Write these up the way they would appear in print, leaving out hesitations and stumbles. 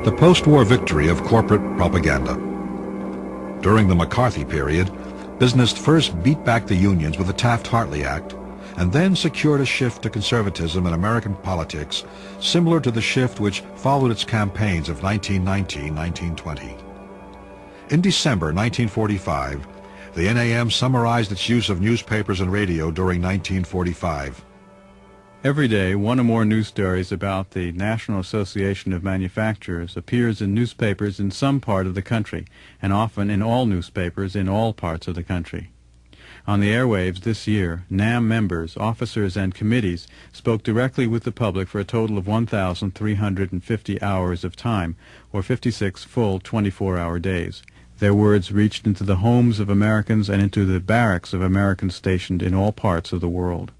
The post-war victory of corporate propaganda. During the McCarthy period, business first beat back the unions with the Taft-Hartley Act, and then secured a shift to conservatism in American politics similar to the shift which followed its campaigns of 1919-1920. In December 1945, the NAM summarized its use of newspapers and radio during 1945. Every day, one or more news stories about the National Association of Manufacturers appears in newspapers in some part of the country, and often in all newspapers in all parts of the country. On the airwaves this year, NAM members, officers, and committees spoke directly with the public for a total of 1,350 hours of time, or 56 full 24-hour days. Their words reached into the homes of Americans and into the barracks of Americans stationed in all parts of the world.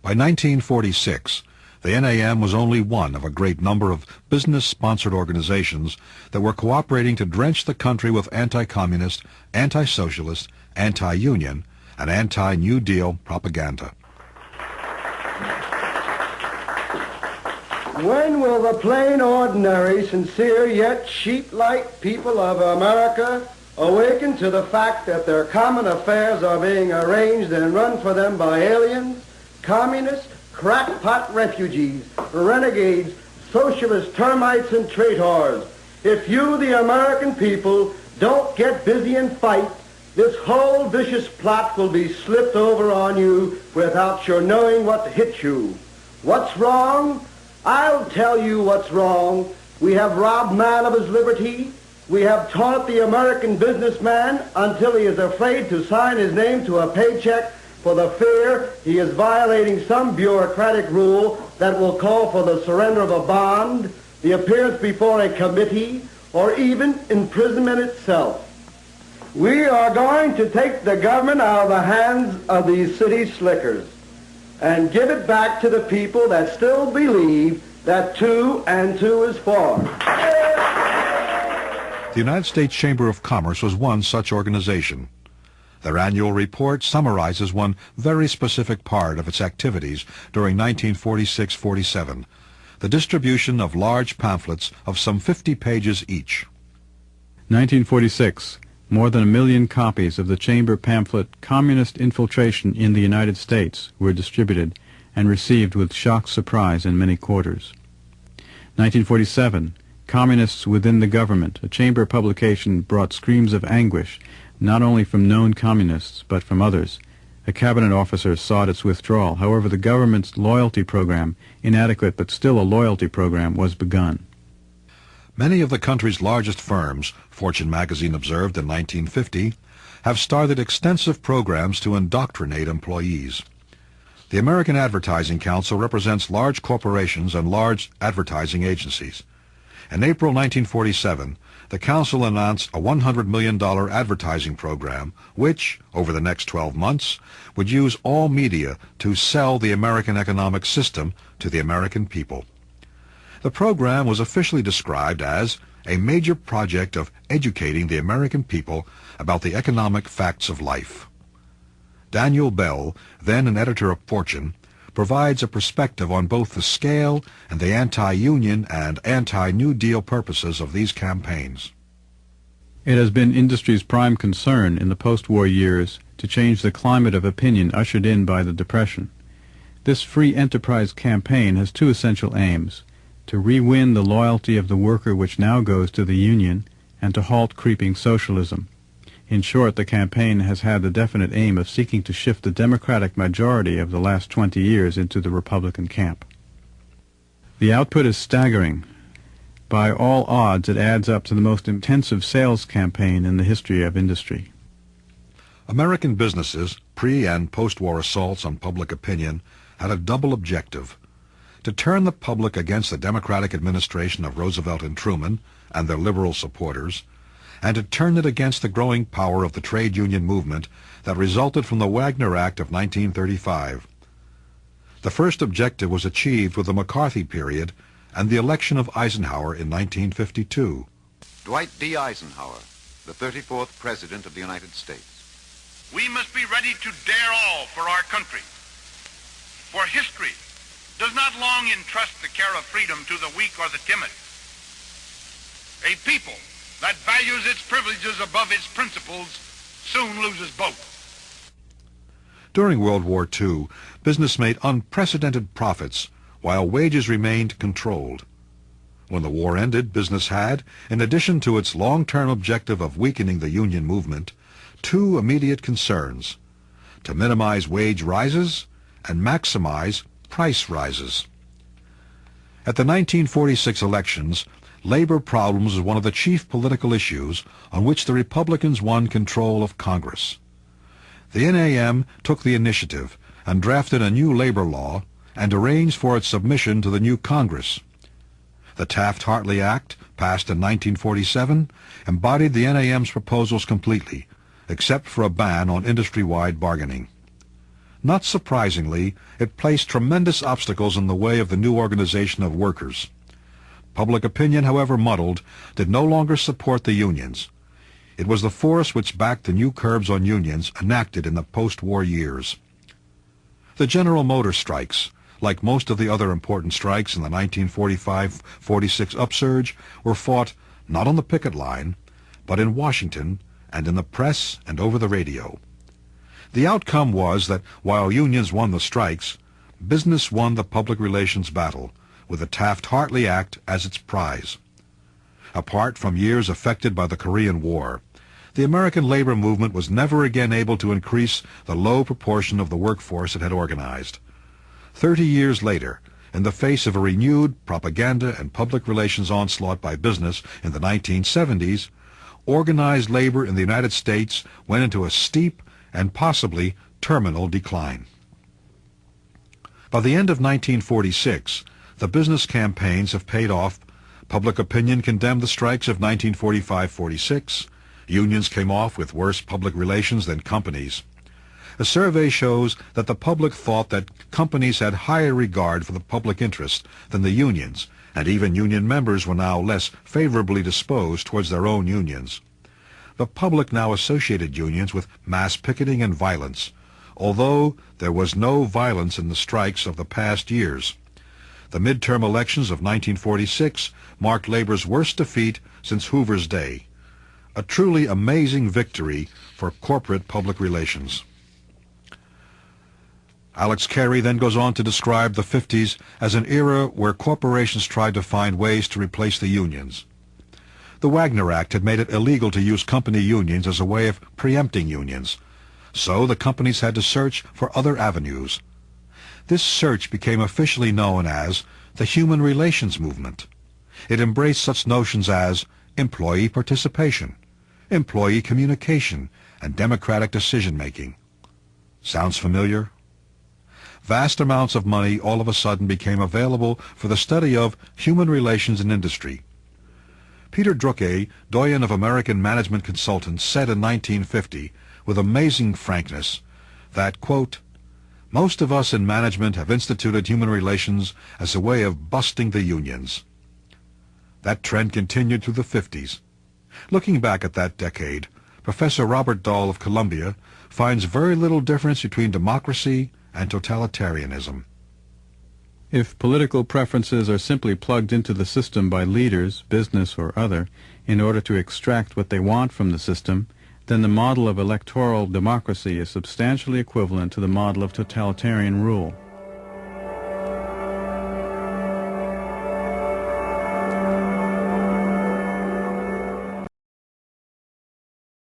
By 1946, the NAM was only one of a great number of business-sponsored organizations that were cooperating to drench the country with anti-communist, anti-socialist, anti-union, and anti-New Deal propaganda. When will the plain, ordinary, sincere, yet sheep-like people of America awaken to the fact that their common affairs are being arranged and run for them by aliens, communists, crackpot refugees, renegades, socialist termites, and traitors? If you, the American people, don't get busy and fight, this whole vicious plot will be slipped over on you without your knowing what hit you. What's wrong? I'll tell you what's wrong. We have robbed man of his liberty. We have taught the American businessman until he is afraid to sign his name to a paycheck for the fear he is violating some bureaucratic rule that will call for the surrender of a bond, the appearance before a committee, or even imprisonment itself. We are going to take the government out of the hands of these city slickers and give it back to the people that still believe that 2 and 2 is 4. The United States Chamber of Commerce was one such organization. Their annual report summarizes one very specific part of its activities during 1946-47, the distribution of large pamphlets of some 50 pages each. 1946. More than 1 million copies of the Chamber pamphlet Communist Infiltration in the United States were distributed and received with shocked surprise in many quarters. 1947. Communists Within the Government, a Chamber publication, brought screams of anguish not only from known communists but from others. A cabinet officer sought its withdrawal. However, the government's loyalty program, inadequate but still a loyalty program, was begun. Many of the country's largest firms, Fortune magazine observed in 1950, have started extensive programs to indoctrinate employees. The American Advertising Council represents large corporations and large advertising agencies. In April 1947, the Council announced a $100 million advertising program which, over the next 12 months, would use all media to sell the American economic system to the American people. The program was officially described as a major project of educating the American people about the economic facts of life. Daniel Bell, then an editor of Fortune, provides a perspective on both the scale and the anti-union and anti-New Deal purposes of these campaigns. It has been industry's prime concern in the post-war years to change the climate of opinion ushered in by the Depression. This free enterprise campaign has 2 essential aims: to re-win the loyalty of the worker which now goes to the union, and to halt creeping socialism. In short, the campaign has had the definite aim of seeking to shift the Democratic majority of the last 20 years into the Republican camp. The output is staggering. By all odds, it adds up to the most intensive sales campaign in the history of industry. American businesses' pre- and post-war assaults on public opinion had a double objective: to turn the public against the Democratic administration of Roosevelt and Truman and their liberal supporters, and to turn it against the growing power of the trade union movement that resulted from the Wagner Act of 1935. The first objective was achieved with the McCarthy period and the election of Eisenhower in 1952. Dwight D. Eisenhower, the 34th President of the United States. We must be ready to dare all for our country. For history does not long entrust the care of freedom to the weak or the timid. A people that values its privileges above its principles soon loses both. During World War II, business made unprecedented profits while wages remained controlled. When the war ended, business had, in addition to its long-term objective of weakening the union movement, two immediate concerns: to minimize wage rises and maximize price rises. At the 1946 elections, labor problems was one of the chief political issues on which the Republicans won control of Congress. The NAM took the initiative and drafted a new labor law and arranged for its submission to the new Congress. The Taft-Hartley Act, passed in 1947, embodied the NAM's proposals completely, except for a ban on industry-wide bargaining. Not surprisingly, it placed tremendous obstacles in the way of the new organization of workers. Public opinion, however muddled, did no longer support the unions. It was the force which backed the new curbs on unions enacted in the post-war years. The General Motors strikes, like most of the other important strikes in the 1945-46 upsurge, were fought not on the picket line, but in Washington and in the press and over the radio. The outcome was that while unions won the strikes, business won the public relations battle, with the Taft-Hartley Act as its prize. Apart from years affected by the Korean War, the American labor movement was never again able to increase the low proportion of the workforce it had organized. 30 years later, in the face of a renewed propaganda and public relations onslaught by business in the 1970s, organized labor in the United States went into a steep and possibly terminal decline. By the end of 1946, the business campaigns have paid off. Public opinion condemned the strikes of 1945-46. Unions came off with worse public relations than companies. A survey shows that the public thought that companies had higher regard for the public interest than the unions, and even union members were now less favorably disposed towards their own unions. The public now associated unions with mass picketing and violence, although there was no violence in the strikes of the past years. The midterm elections of 1946 marked labor's worst defeat since Hoover's day, a truly amazing victory for corporate public relations. Alex Carey then goes on to describe the 50s as an era where corporations tried to find ways to replace the unions. The Wagner Act had made it illegal to use company unions as a way of preempting unions, so the companies had to search for other avenues. This search became officially known as the Human Relations Movement. It embraced such notions as employee participation, employee communication, and democratic decision-making. Sounds familiar? Vast amounts of money all of a sudden became available for the study of human relations in industry. Peter Drucker, doyen of American management consultants, said in 1950, with amazing frankness, that, quote, "Most of us in management have instituted human relations as a way of busting the unions." That trend continued through the 50s. Looking back at that decade, Professor Robert Dahl of Columbia finds very little difference between democracy and totalitarianism. If political preferences are simply plugged into the system by leaders, business or other, in order to extract what they want from the system, then the model of electoral democracy is substantially equivalent to the model of totalitarian rule.